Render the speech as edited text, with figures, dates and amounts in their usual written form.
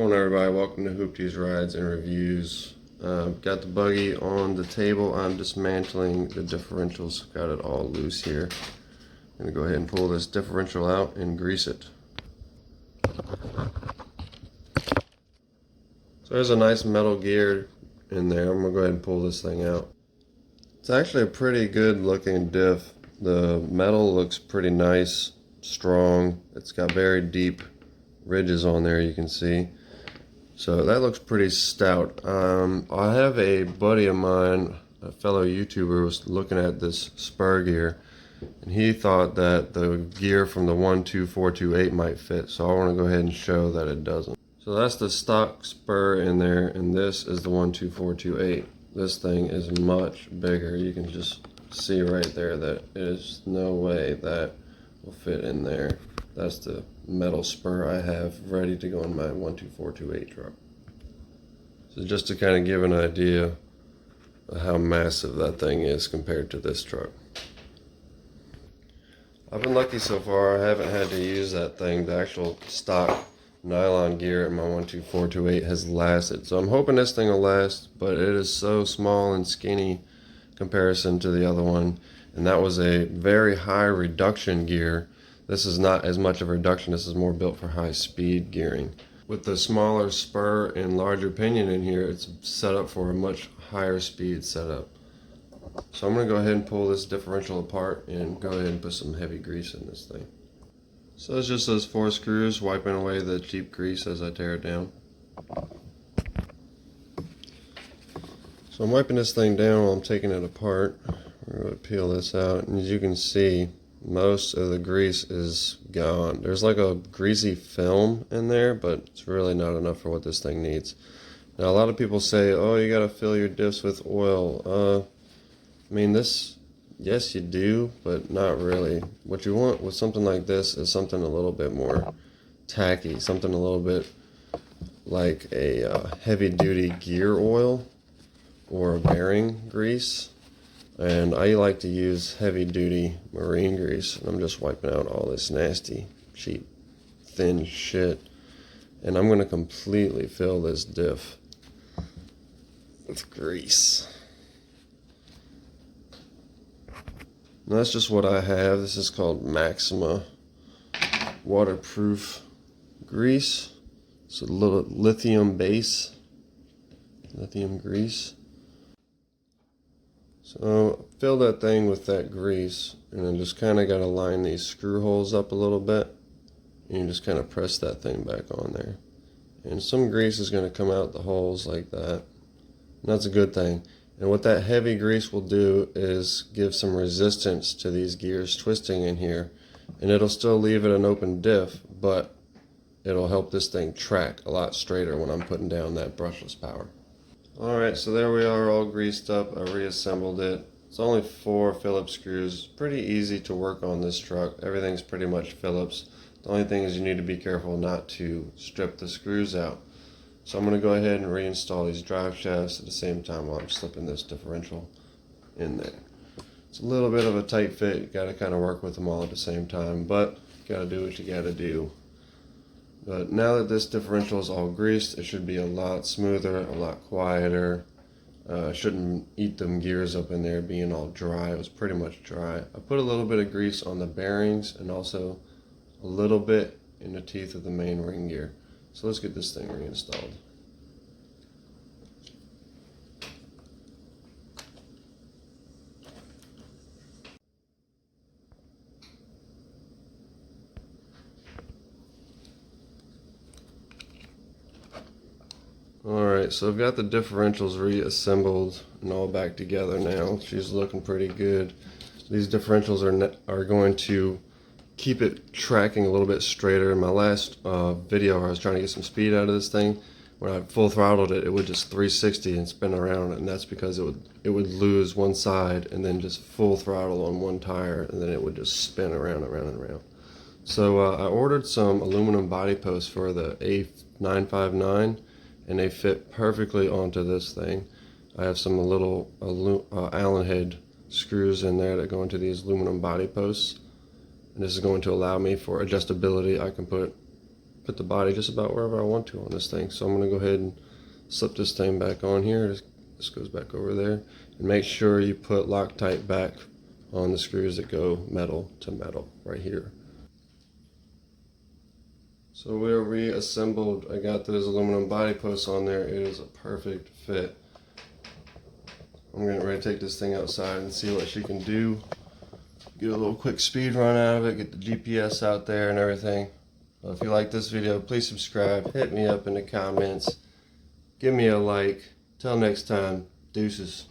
What's going on, everybody? Welcome to Wltoys Rides and Reviews. Got the buggy on the table. I'm dismantling the differentials. Got it all loose here. I'm going to go ahead and pull this differential out and grease it. So there's a nice metal gear in there. I'm going to go ahead and pull this thing out. It's actually a pretty good looking diff. The metal looks pretty nice, strong. It's got very deep ridges on there, you can see. So that looks pretty stout. I have a buddy of mine, a fellow YouTuber, was looking at this spur gear, and he thought that the gear from the 12428 might fit, so I want to go ahead and show that it doesn't. So that's the stock spur in there, and this is the 12428. This thing is much bigger. You can just see right there that there's no way that will fit in there. That's the metal spur I have ready to go in my 12428 truck. So just to kind of give an idea of how massive that thing is compared to this truck. I've been lucky so far. I haven't had to use that thing. The actual stock nylon gear in my 12428 has lasted. So I'm hoping this thing will last, but it is so small and skinny comparison to the other one. And that was a very high reduction gear. This is not as much of a reduction. This is more built for high speed gearing. With the smaller spur and larger pinion in here, it's set up for a much higher speed setup. So I'm going to go ahead and pull this differential apart and go ahead and put some heavy grease in this thing. So it's just those 4 screws wiping away the cheap grease as I tear it down. So I'm wiping this thing down while I'm taking it apart. We're going to peel this out, and as you can see, most of the grease is gone. There's like a greasy film in there, but it's really not enough for what this thing needs. Now a lot of people say, oh, you gotta fill your diffs with oil. I mean, yes you do, but not really. What you want with something like this is something a little bit more tacky, something a little bit like a heavy duty gear oil or a bearing grease. And I like to use heavy duty marine grease. And I'm just wiping out all this nasty, cheap, thin shit. And I'm going to completely fill this diff with grease. And that's just what I have. This is called Maxima waterproof grease. It's a little lithium base, lithium grease. So fill that thing with that grease, and then just kind of got to line these screw holes up a little bit, and you just kind of press that thing back on there. And some grease is going to come out the holes like that, and that's a good thing. And what that heavy grease will do is give some resistance to these gears twisting in here, and it'll still leave it an open diff, but it'll help this thing track a lot straighter when I'm putting down that brushless power. Alright, so there we are, all greased up. I reassembled it. It's only 4 Phillips screws. Pretty easy to work on this truck. Everything's pretty much Phillips. The only thing is you need to be careful not to strip the screws out. So I'm going to go ahead and reinstall these drive shafts at the same time while I'm slipping this differential in there. It's a little bit of a tight fit. You got to kind of work with them all at the same time, but you got to do what you got to do. But now that this differential is all greased, it should be a lot smoother, a lot quieter. Shouldn't eat them gears up in there being all dry. It was pretty much dry. I put a little bit of grease on the bearings and also a little bit in the teeth of the main ring gear. So let's get this thing reinstalled. Alright, so I've got the differentials reassembled and all back together now. She's looking pretty good. These differentials are going to keep it tracking a little bit straighter. In my last video, I was trying to get some speed out of this thing. When I full throttled it, it would just 360 and spin around, and that's because it would lose one side and then just full throttle on one tire, and then it would just spin around and around and around. So I ordered some aluminum body posts for the A959. And they fit perfectly onto this thing. I have some little Allen head screws in there that go into these aluminum body posts. And this is going to allow me for adjustability. I can put put the body just about wherever I want to on this thing. So I'm going to go ahead and slip this thing back on here. This goes back over there. And make sure you put Loctite back on the screws that go metal to metal right here. So we're reassembled. I got those aluminum body posts on there. It is a perfect fit. I'm getting ready to take this thing outside and see what she can do. Get a little quick speed run out of it, get the GPS out there and everything. Well, if you like this video, please subscribe, hit me up in the comments, give me a like. Till next time, deuces.